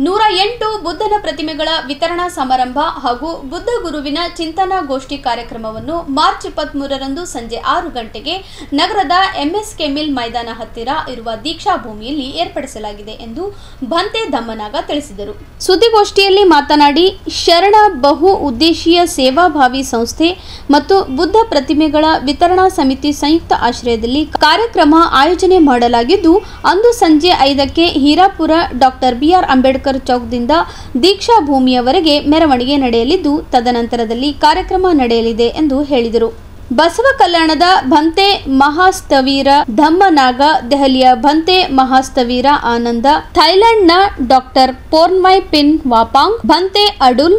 108 ಬುದ್ಧನ ಪ್ರತಿಮೆಗಳ ವಿತರಣಾ ಸಮಾರಂಭ ಹಾಗೂ ಬುದ್ಧ ಗುರುವಿನ ಚಿಂತನಾ ಗೋಷ್ಠಿ ಕಾರ್ಯಕ್ರಮವನ್ನು ಮಾರ್ಚ್ 23ರಂದು ಸಂಜೆ 6 ಗಂಟೆಗೆ ನಗರದ ಎಂಎಸ್ಕೆ ಮಿಲ್ ಮೈದಾನ ಹತ್ತಿರ ಇರುವ ದೀಕ್ಷಾ ಭೂಮಿಯಲ್ಲಿ ಏರ್ಪಡಿಸಲಾಗಿದೆ ಎಂದು ಭಂತೆ ಧಮ್ಮನಾಗ ತಿಳಿಸಿದರು. ಸುದ್ದಿಗೋಷ್ಠಿಯಲ್ಲಿ ಮಾತನಾಡಿ ಶರಣ ಬಹು ಉದ್ದೇಶೀಯ ಸೇವಾಭಾವಿ ಸಂಸ್ಥೆ ಮತ್ತು ಬುದ್ಧ ಪ್ರತಿಮೆಗಳ ವಿತರಣಾ ಸಮಿತಿ ಸಂಯುಕ್ತ ಆಶ್ರಯದಲ್ಲಿ ಕಾರ್ಯಕ್ರಮ ಆಯೋಜನೆ ಮಾಡಲಾಗಿದ್ದು, ಅಂದು ಸಂಜೆ 5ಕ್ಕೆ ಹೀರಾಪುರ ಡಾಕ್ಟರ್ ಬಿಆರ್ ಅಂಬೇಡ್ಕರ್ ಚೌಕದಿಂದ ದೀಕ್ಷಾ ಭೂಮಿಯವರೆಗೆ ಮೆರವಣಿಗೆ ನಡೆಯಲಿದ್ದು, ತದನಂತರದಲ್ಲಿ ಕಾರ್ಯಕ್ರಮ ನಡೆಯಲಿದೆ ಎಂದು ಹೇಳಿದರು. ಬಸವ ಕಲ್ಯಾಣದ ಭಂತೆ ಮಹಾಸ್ತವೀರ ಧಮ್ಮನಾಗ, ದೆಹಲಿಯ ಭಂತೆ ಮಹಾಸ್ತವೀರ ಆನಂದ, ಥೈಲ್ಯಾಂಡ್ನ ಡಾಕ್ಟರ್ ಪೋರ್ನ್ಮೈ ಪಿನ್ ವಾಪಾಂಗ್, ಭಂತೆ ಅಡುಲ್,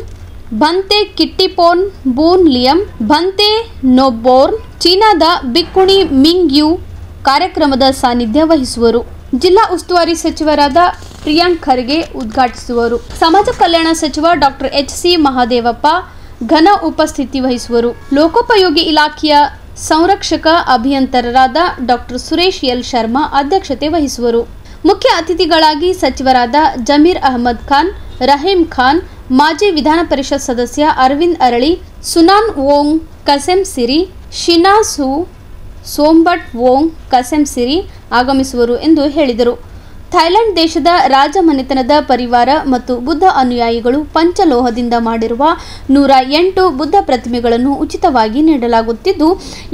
ಭಂತೆ ಕಿಟ್ಟಿಪೋನ್ ಬೂನ್ ಲಿಯಂ, ಭಂತೆ ನೋಬೋರ್ನ್, ಚೀನಾದ ಬಿಕ್ಕುಣಿ ಮಿಂಗ್ ಯು ಕಾರ್ಯಕ್ರಮದ ಸಾನ್ನಿಧ್ಯ ವಹಿಸುವರು. ಜಿಲ್ಲಾ ಉಸ್ತುವಾರಿ ಸಚಿವರಾದ ಪ್ರಿಯಾಂಕ್ ಖರ್ಗೆ ಉದ್ಘಾಟಿಸುವರು. ಸಮಾಜ ಕಲ್ಯಾಣ ಸಚಿವ ಡಾಕ್ಟರ್ ಎಚ್.ಸಿ. ಮಹಾದೇವಪ್ಪ ಘನ ಉಪಸ್ಥಿತಿ ವಹಿಸುವರು. ಲೋಕೋಪಯೋಗಿ ಇಲಾಖೆಯ ಸಂರಕ್ಷಕ ಅಭಿಯಂತರರಾದ ಡಾಕ್ಟರ್ ಸುರೇಶ್ ಎಲ್ ಶರ್ಮಾ ಅಧ್ಯಕ್ಷತೆ ವಹಿಸುವರು. ಮುಖ್ಯ ಅತಿಥಿಗಳಾಗಿ ಸಚಿವರಾದ ಜಮೀರ್ ಅಹಮದ್ ಖಾನ್, ರಹೀಂ ಖಾನ್, ಮಾಜಿ ವಿಧಾನ ಪರಿಷತ್ ಸದಸ್ಯ ಅರವಿಂದ್ ಅರಳಿ, ಸುನಾನ್ ವೋಂಗ್ ಕಸೆಂ ಸಿರಿ, ಶಿನಾಸು ಸೋಂಬಟ್ ವೋಂಗ್ ಕಸೆಂ ಸಿರಿ ಆಗಮಿಸುವರು ಎಂದು ಹೇಳಿದರು. ಥೈಲ್ಯಾಂಡ್ ದೇಶದ ರಾಜಮನೆತನದ ಪರಿವಾರ ಮತ್ತು ಬುದ್ಧ ಅನುಯಾಯಿಗಳು ಪಂಚಲೋಹದಿಂದ ಮಾಡಿರುವ 108 ಬುದ್ಧ ಪ್ರತಿಮೆಗಳನ್ನು ಉಚಿತವಾಗಿ ನೀಡಲಾಗುತ್ತಿದ್ದು,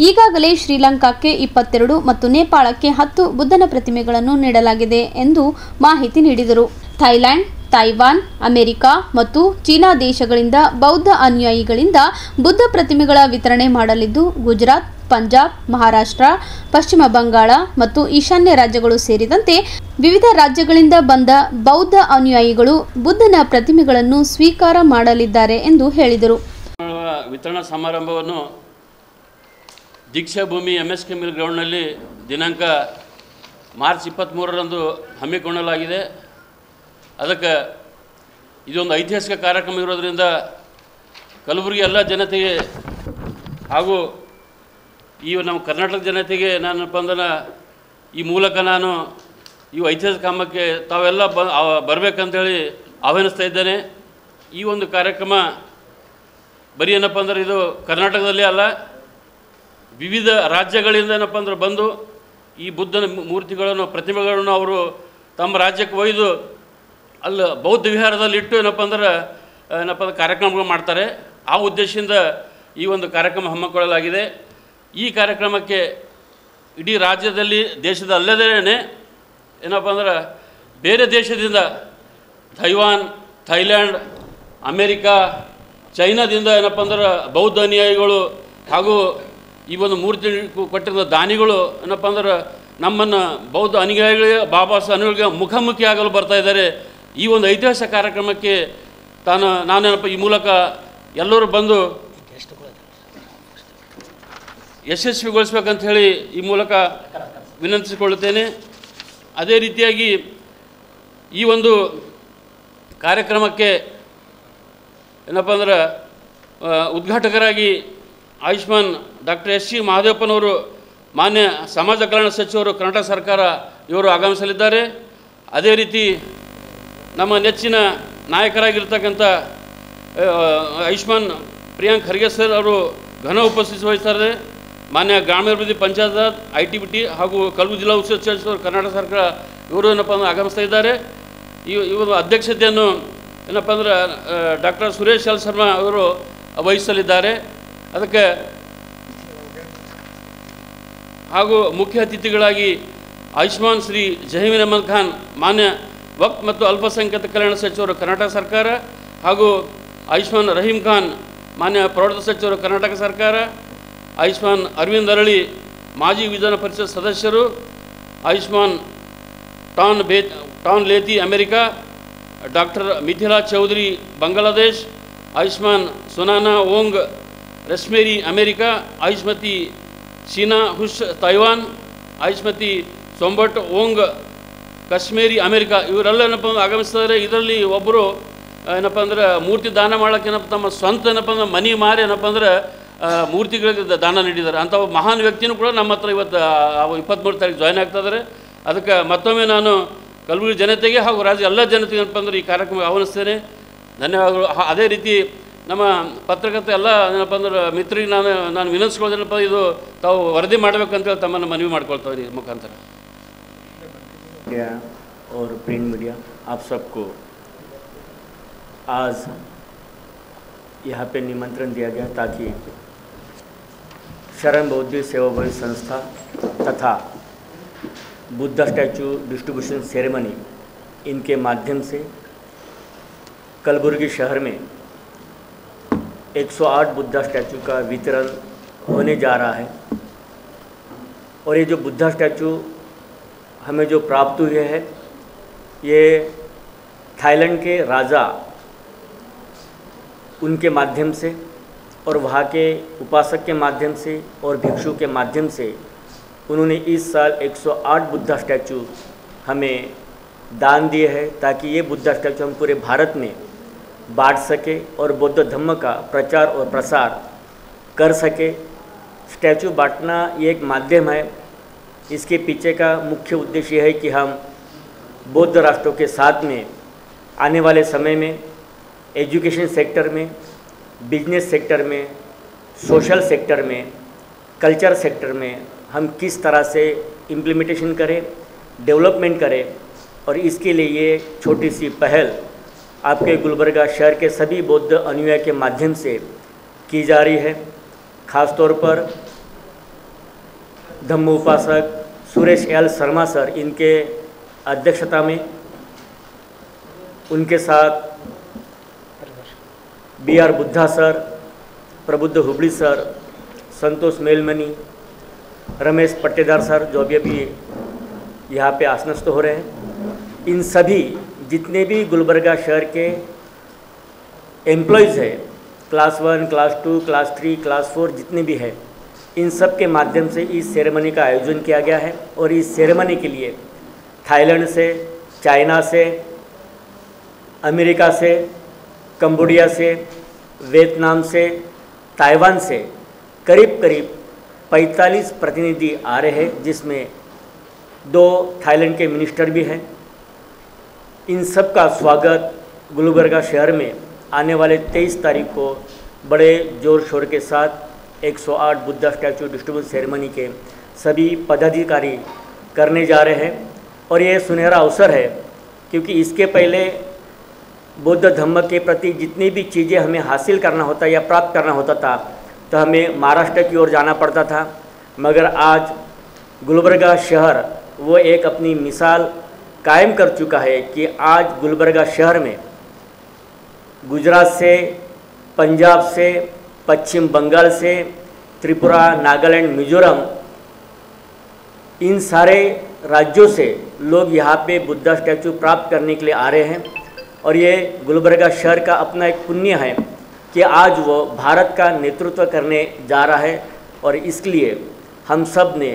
ಈಗಾಗಲೇ ಶ್ರೀಲಂಕಾಕ್ಕೆ 22 ಮತ್ತು ನೇಪಾಳಕ್ಕೆ 10 ಬುದ್ಧನ ಪ್ರತಿಮೆಗಳನ್ನು ನೀಡಲಾಗಿದೆ ಎಂದು ಮಾಹಿತಿ ನೀಡಿದರು. ಥೈಲ್ಯಾಂಡ್, ತೈವಾನ್, ಅಮೆರಿಕ ಮತ್ತು ಚೀನಾ ದೇಶಗಳಿಂದ ಬೌದ್ಧ ಅನುಯಾಯಿಗಳಿಂದ ಬುದ್ಧ ಪ್ರತಿಮೆಗಳ ವಿತರಣೆ ಮಾಡಲಿದ್ದು, ಗುಜರಾತ್, ಪಂಜಾಬ್, ಮಹಾರಾಷ್ಟ್ರ, ಪಶ್ಚಿಮ ಬಂಗಾಳ ಮತ್ತು ಈಶಾನ್ಯ ರಾಜ್ಯಗಳು ಸೇರಿದಂತೆ ವಿವಿಧ ರಾಜ್ಯಗಳಿಂದ ಬಂದ ಬೌದ್ಧ ಅನುಯಾಯಿಗಳು ಬುದ್ಧನ ಪ್ರತಿಮೆಗಳನ್ನು ಸ್ವೀಕಾರ ಮಾಡಲಿದ್ದಾರೆ ಎಂದು ಹೇಳಿದರು. ವಿತರಣಾ ಸಮಾರಂಭವನ್ನು ದೀಕ್ಷಾ ಭೂಮಿ ಎಂಎಸ್ಕೆ ಮಿಲ್ ಗ್ರೌಂಡ್ನಲ್ಲಿ ದಿನಾಂಕ ಮಾರ್ಚ್ 23ರಂದು ಹಮ್ಮಿಕೊಳ್ಳಲಾಗಿದೆ. ಅದಕ್ಕೆ ಇದೊಂದು ಐತಿಹಾಸಿಕ ಕಾರ್ಯಕ್ರಮ ಇರೋದರಿಂದ ಕಲಬುರಗಿ ಎಲ್ಲ ಜನತೆಗೆ ಹಾಗೂ ಈ ನಮ್ಮ ಕರ್ನಾಟಕ ಜನತೆಗೆ ನಾನಪ್ಪ ಅಂದ್ರೆ ಈ ಮೂಲಕ ನಾನು ಈ ಐತಿಹಾಸಿಕ ಕಾಮಕ್ಕೆ ತಾವೆಲ್ಲ ಬರಬೇಕಂತೇಳಿ ಆಹ್ವಾನಿಸ್ತಾ ಇದ್ದೇನೆ. ಈ ಒಂದು ಕಾರ್ಯಕ್ರಮ ಬರೀ ಏನಪ್ಪ ಅಂದ್ರೆ ಇದು ಕರ್ನಾಟಕದಲ್ಲೇ ಅಲ್ಲ, ವಿವಿಧ ರಾಜ್ಯಗಳಿಂದ ಏನಪ್ಪ ಅಂದ್ರೆ ಬಂದು ಈ ಬುದ್ಧನ ಮೂರ್ತಿಗಳನ್ನು ಪ್ರತಿಮೆಗಳನ್ನು ಅವರು ತಮ್ಮ ರಾಜ್ಯಕ್ಕೆ ಒಯ್ದು ಅಲ್ಲಿ ಬೌದ್ಧ ವಿಹಾರದಲ್ಲಿ ಇಟ್ಟು ಏನಪ್ಪ ಅಂದ್ರೆ ಕಾರ್ಯಕ್ರಮಗಳು ಮಾಡ್ತಾರೆ. ಆ ಉದ್ದೇಶದಿಂದ ಈ ಒಂದು ಕಾರ್ಯಕ್ರಮ ಹಮ್ಮಿಕೊಳ್ಳಲಾಗಿದೆ. ಈ ಕಾರ್ಯಕ್ರಮಕ್ಕೆ ಇಡೀ ರಾಜ್ಯದಲ್ಲಿ ದೇಶದ ಅಲ್ಲದೇ ಏನಪ್ಪ ಅಂದ್ರೆ ಬೇರೆ ದೇಶದಿಂದ ತೈವಾನ್, ಥೈಲ್ಯಾಂಡ್, ಅಮೇರಿಕಾ, ಚೈನಾದಿಂದ ಏನಪ್ಪ ಅಂದ್ರೆ ಬೌದ್ಧ ಅನುಯಾಯಿಗಳು ಹಾಗೂ ಈ ಒಂದು ಮೂರ್ತಿ ಕೊಟ್ಟಿರೋ ದಾನಿಗಳು ಏನಪ್ಪ ಅಂದ್ರೆ ನಮ್ಮನ್ನು ಬೌದ್ಧ ಅನುಯಾಯಿಗಳಿಗೆ ಬಾಬಾ ಸಾಹೇಬ್ ಅನುಯಾಯಿಗಳಿಗೆ ಮುಖಾಮುಖಿ ಆಗಲು ಬರ್ತಾ ಇದ್ದಾರೆ. ಈ ಒಂದು ಐತಿಹಾಸಿಕ ಕಾರ್ಯಕ್ರಮಕ್ಕೆ ನಾನೇನಪ್ಪ ಈ ಮೂಲಕ ಎಲ್ಲರೂ ಬಂದು ಯಶಸ್ವಿಗೊಳಿಸ್ಬೇಕಂತ ಹೇಳಿ ಈ ಮೂಲಕ ವಿನಂತಿಸಿಕೊಳ್ಳುತ್ತೇನೆ. ಅದೇ ರೀತಿಯಾಗಿ ಈ ಒಂದು ಕಾರ್ಯಕ್ರಮಕ್ಕೆ ಏನಪ್ಪ ಅಂದ್ರೆ ಉದ್ಘಾಟಕರಾಗಿ ಆಯುಷ್ಮಾನ್ ಡಾಕ್ಟರ್ ಎಚ್.ಸಿ. ಮಹಾದೇವಪ್ಪನವರು, ಮಾನ್ಯ ಸಮಾಜ ಕಲ್ಯಾಣ ಸಚಿವರು, ಕರ್ನಾಟಕ ಸರ್ಕಾರ ಇವರು ಆಗಮಿಸಲಿದ್ದಾರೆ. ಅದೇ ರೀತಿ ನಮ್ಮ ನೆಚ್ಚಿನ ನಾಯಕರಾಗಿರ್ತಕ್ಕಂಥ ಆಯುಷ್ಮಾನ್ ಪ್ರಿಯಾಂಕ್ ಖರ್ಗೆ ಸರ್ ಅವರು ಘನ ಉಪಸ್ಥಿತಿ ವಹಿಸ್ತಾರೆ. ಮಾನ್ಯ ಗ್ರಾಮೀಣಾಭಿವೃದ್ಧಿ ಪಂಚಾಯತ್ ರಾಜ್, ITBT ಹಾಗೂ ಕಲಬುರಗಿ ಜಿಲ್ಲಾ ಉಸ್ತುವಾರಿ ಸಚಿವರು ಕರ್ನಾಟಕ ಸರ್ಕಾರ ಇವರು ಏನಪ್ಪ ಅಂದ್ರೆ ಆಗಮಿಸ್ತಾ ಇದ್ದಾರೆ. ಇವರು ಅಧ್ಯಕ್ಷತೆಯನ್ನು ಏನಪ್ಪ ಅಂದ್ರೆ ಡಾಕ್ಟರ್ ಸುರೇಶ್ ಎಲ್ ಶರ್ಮಾ ಅವರು ವಹಿಸಲಿದ್ದಾರೆ. ಅದಕ್ಕೆ ಹಾಗೂ ಮುಖ್ಯ ಅತಿಥಿಗಳಾಗಿ ಆಯುಷ್ಮಾನ್ ಶ್ರೀ ಜಹೀರ್ ಅಹಮದ್ ಖಾನ್, ಮಾನ್ಯ ವಕ್ಫ್ ಮತ್ತು ಅಲ್ಪಸಂಖ್ಯಾತ ಕಲ್ಯಾಣ ಸಚಿವರು ಕರ್ನಾಟಕ ಸರ್ಕಾರ, ಹಾಗೂ ಆಯುಷ್ಮಾನ್ ರಹೀಂ ಖಾನ್, ಮಾನ್ಯ ಪ್ರೌಢ ಸಚಿವರು ಕರ್ನಾಟಕ ಸರ್ಕಾರ, ಆಯುಷ್ಮಾನ್ ಅರವಿಂದ್ ಅರಳಿ, ಮಾಜಿ ವಿಧಾನ ಪರಿಷತ್ ಸದಸ್ಯರು, ಆಯುಷ್ಮಾನ್ ಟಾನ್ ಲೇತಿ ಅಮೆರಿಕಾ, ಡಾಕ್ಟರ್ ಮಿಥಿಲಾ ಚೌಧರಿ ಬಾಂಗ್ಲಾದೇಶ್, ಆಯುಷ್ಮಾನ್ ಸುನಾನಾ ವೋಂಗ್ ರಶ್ಮೇರಿ ಅಮೆರಿಕಾ, ಆಯುಷ್ಮತಿ ಶೀನಾ ಹುಷ್ ತೈವಾನ್, ಆಯುಷ್ಮತಿ ಸೊಂಬಟ್ ವೋಂಗ್ ಕಾಶ್ಮೀರಿ ಅಮೆರಿಕಾ, ಇವರೆಲ್ಲ ಏನಪ್ಪ ಅಂದ್ರೆ ಆಗಮಿಸ್ತಾರೆ. ಇದರಲ್ಲಿ ಒಬ್ಬರು ಏನಪ್ಪ ಅಂದ್ರೆ ಮೂರ್ತಿ ದಾನ ಮಾಡೋಕ್ಕೆ ಏನಪ್ಪ ತಮ್ಮ ಸ್ವಂತ ಏನಪ್ಪ ಅಂದ್ರೆ ಮನೆ ಮಾರಿ ಏನಪ್ಪ ಅಂದ್ರೆ ಮೂರ್ತಿಗಳಿಗೆ ದಾನ ನೀಡಿದ್ದಾರೆ. ಅಂಥ ಮಹಾನ್ ವ್ಯಕ್ತಿನೂ ಕೂಡ ನಮ್ಮ ಹತ್ರ ಇವತ್ತು 23 ತಾರೀಕು ಜಾಯ್ನ್ ಆಗ್ತಾಯಿದ್ದಾರೆ. ಅದಕ್ಕೆ ಮತ್ತೊಮ್ಮೆ ನಾನು ಕಲಬುರಗಿ ಜನತೆಗೆ ಹಾಗೂ ರಾಜ್ಯ ಎಲ್ಲ ಜನತೆಗೆ ಏನಪ್ಪ ಅಂದರೆ ಈ ಕಾರ್ಯಕ್ರಮ ಆಹ್ವಾನಿಸ್ತೇನೆ. ಧನ್ಯವಾದಗಳು. ಅದೇ ರೀತಿ ನಮ್ಮ ಪತ್ರಕರ್ತ ಎಲ್ಲ ಏನಪ್ಪ ಅಂದ್ರೆ ಮಿತ್ರಿಗೆ ನಾನು ವಿನಂತಿಸ್ಕೊಳ್ಳೋದೇನಪ್ಪ, ಇದು ತಾವು ವರದಿ ಮಾಡಬೇಕಂತೇಳಿ ತಮ್ಮನ್ನು ಮನವಿ ಮಾಡ್ಕೊಳ್ತಾವ್ರಿ ಮುಖಾಂತರ. मीडिया और प्रिंट मीडिया आप सबको आज यहाँ पे निमंत्रण दिया गया ताकि शरण बौद्धिक सेवा भावी संस्था तथा बुद्धा स्टैचू डिस्ट्रीब्यूशन सेरेमनी इनके माध्यम से कलबुर्गी शहर में 108 बुद्धा स्टैचू का वितरण होने जा रहा है। और ये जो बुद्धा स्टैचू हमें जो प्राप्त हुए है, ये थाईलैंड के राजा उनके माध्यम से और वहाँ के उपासक के माध्यम से और भिक्षु के माध्यम से उन्होंने इस साल 108 बुद्धा स्टैचू हमें दान दिए हैं, ताकि ये बुद्धा स्टैचू हम पूरे भारत में बांट सके और बौद्ध धर्म का प्रचार और प्रसार कर सके। स्टैचू बांटना ये एक माध्यम है, इसके पीछे का मुख्य उद्देश्य है कि हम बौद्ध राष्ट्रों के साथ में आने वाले समय में एजुकेशन सेक्टर में, बिजनेस सेक्टर में, सोशल सेक्टर में, कल्चर सेक्टर में हम किस तरह से इम्प्लीमेंटेशन करें, डेवलपमेंट करें। और इसके लिए ये छोटी सी पहल आपके गुलबर्गा शहर के सभी बौद्ध अनुयायी के माध्यम से की जा रही है। ख़ास तौर पर धम्म उपासक सुरेश एल शर्मा सर इनके अध्यक्षता में, उनके साथ BR बुद्धा सर, प्रबुद्ध हुबली सर, संतोष मेलमनी, रमेश पट्टेदार सर जो अभी यहाँ पे आसनस्थ हो रहे हैं, इन सभी जितने भी गुलबर्गा शहर के एम्प्लॉयज़ हैं, क्लास 1, क्लास 2, क्लास 3, क्लास 4 जितने भी हैं, इन सब के माध्यम से इस सेरेमनी का आयोजन किया गया है। और इस सेरेमनी के लिए थाईलैंड से, चाइना से, अमेरिका से, कंबोडिया से, वियतनाम से, ताइवान से करीब 45 प्रतिनिधि आ रहे हैं, जिसमें 2 थाईलैंड के मिनिस्टर भी हैं। इन सब का स्वागत गुलबर्गा शहर में आने वाले 23 तारीख को बड़े ज़ोर शोर के साथ 108 बुद्धा स्टैचू डिस्ट्रीब्यूशन सेरेमनी के सभी पदाधिकारी करने जा रहे हैं। और ये सुनहरा अवसर है, क्योंकि इसके पहले बौद्ध धर्म के प्रति जितनी भी चीज़ें हमें हासिल करना होता या प्राप्त करना होता था, तो हमें महाराष्ट्र की ओर जाना पड़ता था। मगर आज गुलबर्गा शहर वो एक अपनी मिसाल कायम कर चुका है कि आज गुलबर्गा शहर में गुजरात से, पंजाब से, पश्चिम बंगाल से, त्रिपुरा, नागालैंड, मिजोरम, इन सारे राज्यों से लोग यहाँ पे बुद्धा स्टैचू प्राप्त करने के लिए आ रहे हैं। और ये गुलबर्गा शहर का अपना एक पुण्य है कि आज वो भारत का नेतृत्व करने जा रहा है। और इसलिए हम सब ने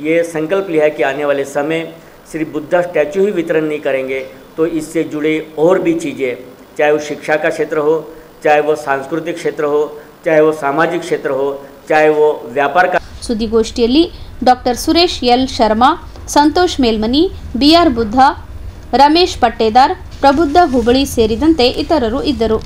ये संकल्प लिया है कि आने वाले समय सिर्फ बुद्धा स्टैचू ही वितरण नहीं करेंगे, तो इससे जुड़े और भी चीज़ें, चाहे वो शिक्षा का क्षेत्र हो, चाहे वो सांस्कृतिक क्षेत्र हो, चाहे वो सामाजिक क्षेत्र हो, चाहे वो व्यापार का। ಸುದ್ದಿಗೋಷ್ಠಿಯಲ್ಲಿ doctor Suresh L Sharma, Santosh Melmani, BR Buddha, Ramesh Pattedar, Prabuddha Hubli ಸೇರಿದಂತೆ ಇತರರು ಇದ್ದರು.